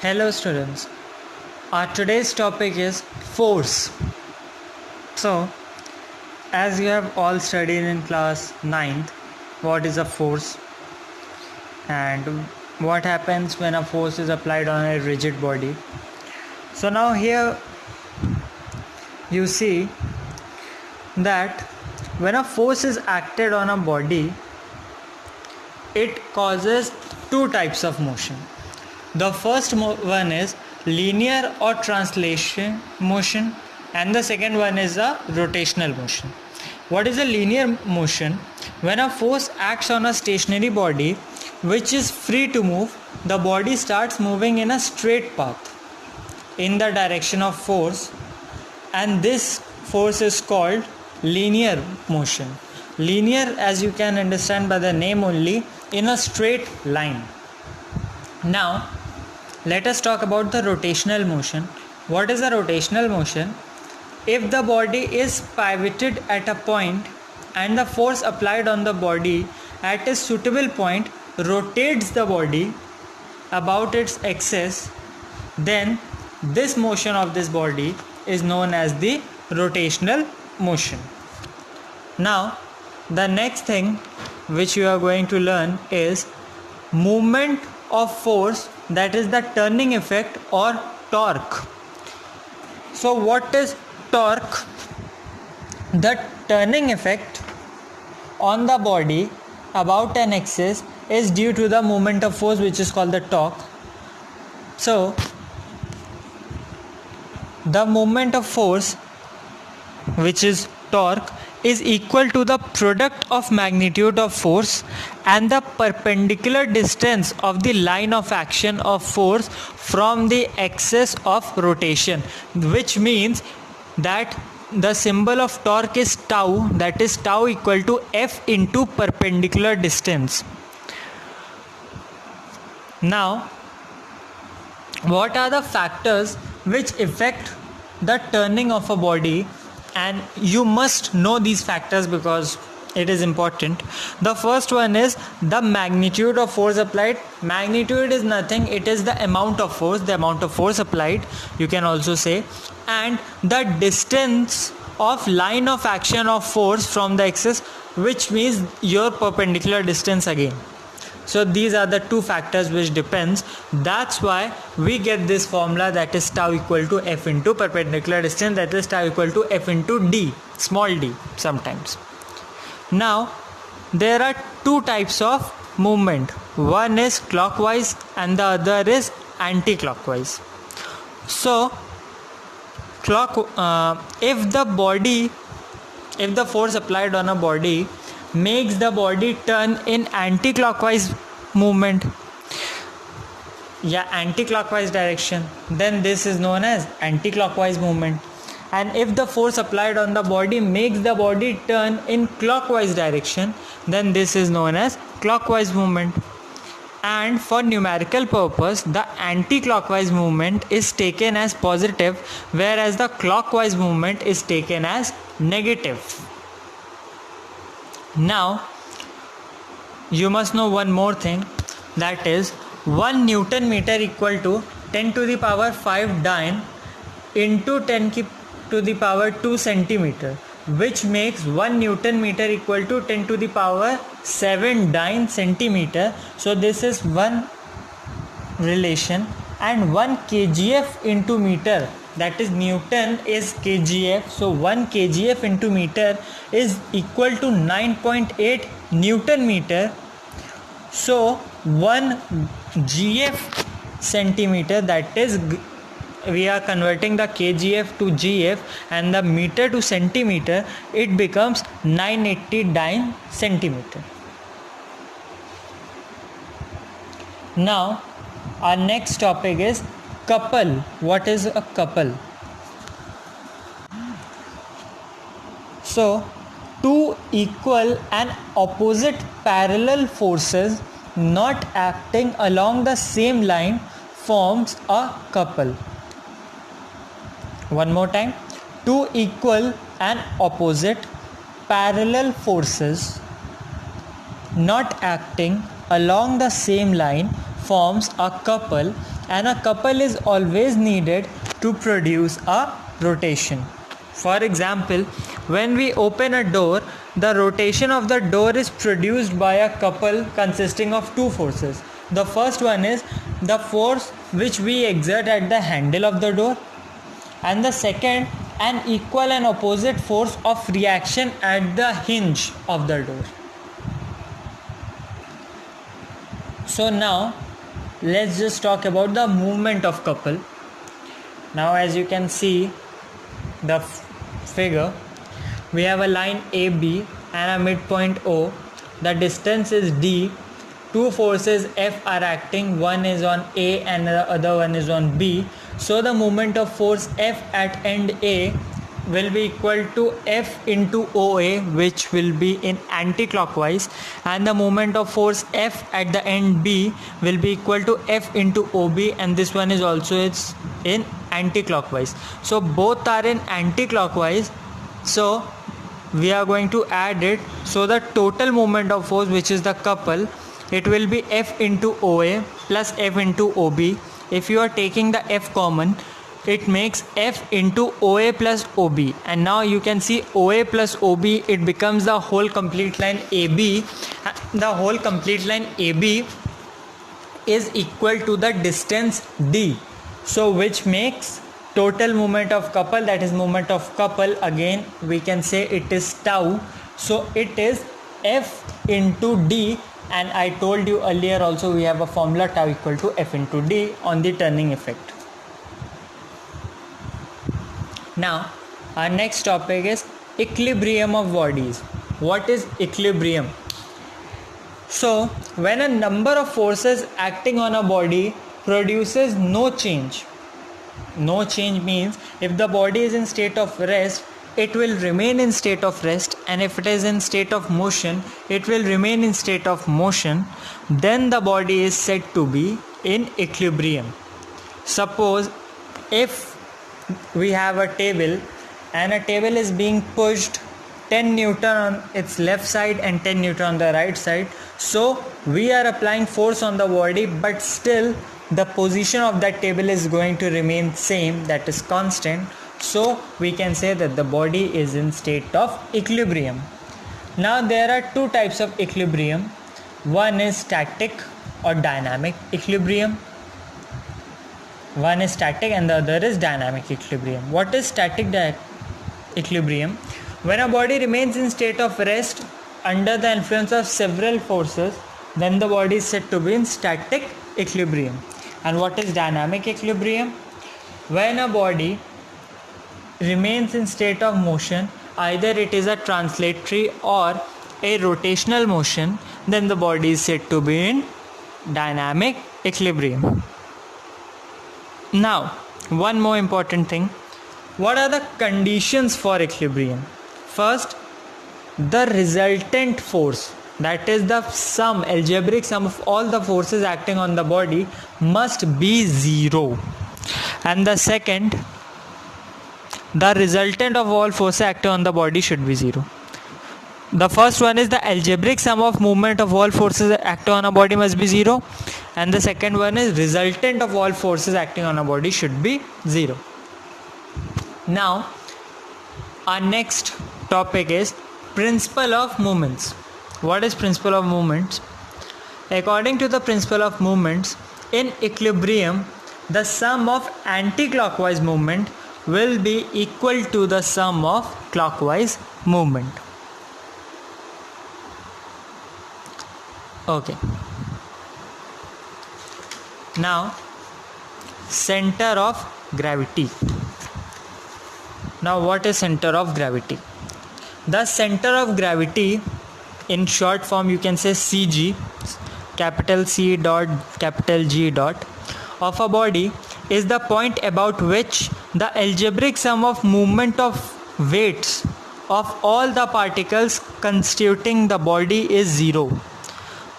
Hello students, our today's topic is force. So, as you have all studied in class 9th, what is a force and what happens when a force is applied on a rigid body. So now here you see that when a force is acted on a body, it causes two types of motion. The first one is linear or translation motion, and the second one is a rotational motion. What is a linear motion? When a force acts on a stationary body which is free to move, the body starts moving in a straight path in the direction of force, and this force is called linear motion. Linear, as you can understand by the name only, in a straight line. Now let us talk about the rotational motion. What is a rotational motion? If the body is pivoted at a point and the force applied on the body at a suitable point rotates the body about its axis, then this motion of this body is known as the rotational motion. Now the next thing which you are going to learn is movement of force, that is the turning effect or torque. So what is torque? The turning effect on the body about an axis is due to the movement of force, which is called the torque. So the movement of force, which is torque, is equal to the product of magnitude of force and the perpendicular distance of the line of action of force from the axis of rotation, which means that the symbol of torque is tau, that is tau equal to F into perpendicular distance. Now, what are the factors which affect the turning of a body? And you must know these factors because it is important. The first one is the magnitude of force applied. Magnitude is nothing, it is the amount of force applied, you can also say, and the distance of line of action of force from the axis, which means your perpendicular distance again. So these are the two factors which depends. That's why we get this formula, that is tau equal to F into perpendicular distance, that is tau equal to F into d, small d sometimes. Now there are two types of movement. One is clockwise and the other is anti-clockwise. So if the force applied on a body makes the body turn in anti-clockwise movement, anti-clockwise direction, then this is known as anti-clockwise movement. And if the force applied on the body makes the body turn in clockwise direction, then this is known as clockwise movement. And for numerical purpose, the anti-clockwise movement is taken as positive, whereas the clockwise movement is taken as negative. Now you must know one more thing, that is 1 Newton meter equal to 10 to the power 5 dyne into 10 to the power 2 centimeter, which makes 1 Newton meter equal to 10 to the power 7 dyne centimeter. So this is one relation, and 1 kgf into meter, that is Newton is kgf, so 1 kgf into meter is equal to 9.8 Newton meter. So 1 gf centimeter, that is we are converting the kgf to gf and the meter to centimeter, it becomes 980 dyne centimeter. Now our next topic is couple. What is a couple? So two equal and opposite parallel forces not acting along the same line forms a couple. One more time. Two equal and opposite parallel forces not acting along the same line forms a couple, and a couple is always needed to produce a rotation. For example, when we open a door, the rotation of the door is produced by a couple consisting of two forces. The first one is the force which we exert at the handle of the door, and the second, an equal and opposite force of reaction at the hinge of the door. So now let's just talk about the movement of couple. Now as you can see the figure, we have a line AB and a midpoint O. The distance is D. Two forces F are acting, one is on A and the other one is on B. So the moment of force F at end A will be equal to F into OA, which will be in anti-clockwise, and the moment of force F at the end B will be equal to F into OB, and this one is also in anti-clockwise. So both are in anti-clockwise, so we are going to add it. So the total moment of force, which is the couple, it will be F into OA plus F into OB. If you are taking the F common, it makes F into OA plus OB, and now you can see OA plus OB, it becomes the whole complete line AB. The whole complete line AB is equal to the distance D, so which makes total moment of couple, that is moment of couple, again we can say it is tau, so it is F into D. And I told you earlier also, we have a formula tau equal to F into D on the turning effect. Now our next topic is equilibrium of bodies. What is equilibrium? So when a number of forces acting on a body produces no change means if the body is in state of rest, it will remain in state of rest, and if it is in state of motion, it will remain in state of motion, then the body is said to be in equilibrium. Suppose if we have a table and a table is being pushed 10 Newton on its left side and 10 Newton on the right side, so we are applying force on the body, but still the position of that table is going to remain same, that is constant. So we can say that the body is in state of equilibrium. Now there are two types of equilibrium. One is static or dynamic equilibrium. One is static and the other is dynamic equilibrium. What is static equilibrium? When a body remains in state of rest under the influence of several forces, then the body is said to be in static equilibrium. And what is dynamic equilibrium? When a body remains in state of motion, either it is a translatory or a rotational motion, then the body is said to be in dynamic equilibrium. Now one more important thing, what are the conditions for equilibrium? First, the resultant force, that is the sum, algebraic sum of all the forces acting on the body, must be zero. And the second, the resultant of all forces acting on the body should be zero. The first one is the algebraic sum of movement of all forces acting on a body must be zero, and the second one is resultant of all forces acting on a body should be zero. Now our next topic is principle of moments. What is principle of moments? According to the principle of moments, in equilibrium, the sum of anti-clockwise movement will be equal to the sum of clockwise movement. Okay. Now center of gravity. Now what is center of gravity? The center of gravity, in short form you can say CG, capital C dot capital G dot, of a body is the point about which the algebraic sum of movement of weights of all the particles constituting the body is zero.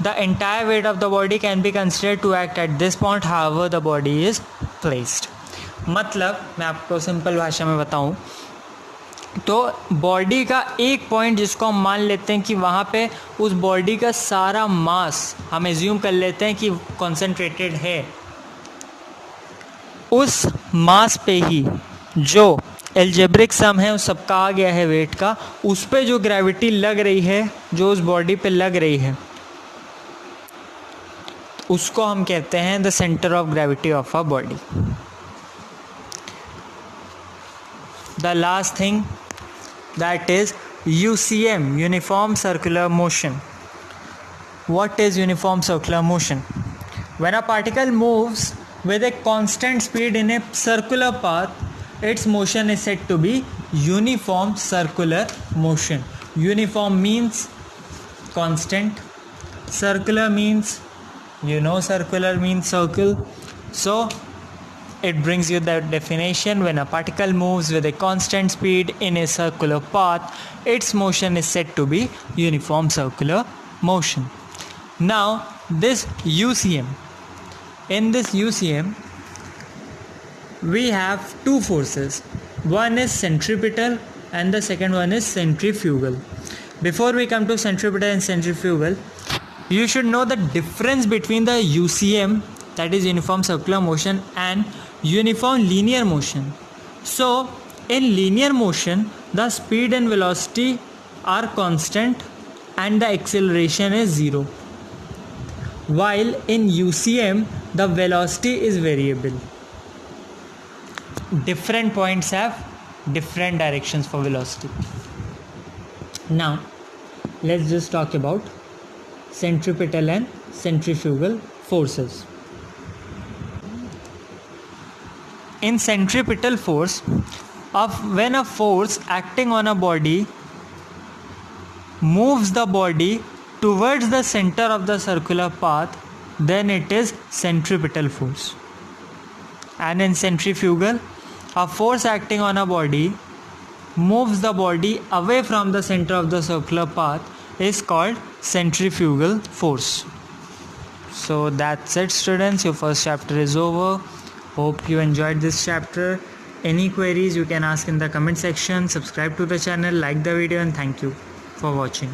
The entire weight of the body can be considered to act at this point, however the body is placed. मतलब मैं आपको simple भाषा में बताऊं तो body का एक point जिसको हम मान लेते हैं कि वहाँ पे उस बॉडी का सारा मास हम एज्यूम कर लेते हैं कि कॉन्सेंट्रेटेड है, उस मास पे ही जो एल्जेब्रिक सम है उस सबका आ गया है वेट का, उस पे जो ग्रेविटी लग रही है, जो उस बॉडी पे लग रही है, उसको हम कहते हैं the centre of gravity of a body. The last thing that is UCM, uniform circular motion. What is uniform circular motion? When a particle moves with a constant speed in a circular path, its motion is said to be uniform circular motion. Uniform means constant, circular means, circular means circle. So it brings you that definition: when a particle moves with a constant speed in a circular path, its motion is said to be uniform circular motion. Now, this UCM, in this UCM, we have two forces. One is centripetal and the second one is centrifugal. Before we come to centripetal and centrifugal, you should know the difference between the UCM, that is uniform circular motion, and uniform linear motion. So in linear motion, the speed and velocity are constant and the acceleration is zero, while in UCM the velocity is variable. Different points have different directions for velocity. Now let's just talk about centripetal and centrifugal forces. In centripetal force, when a force acting on a body moves the body towards the center of the circular path, then it is centripetal force. And in centrifugal, a force acting on a body moves the body away from the center of the circular path is called centrifugal force. So that's it, students. Your first chapter is over. Hope you enjoyed this chapter. Any queries you can ask in the comment section. Subscribe to the channel, like the video, and thank you for watching.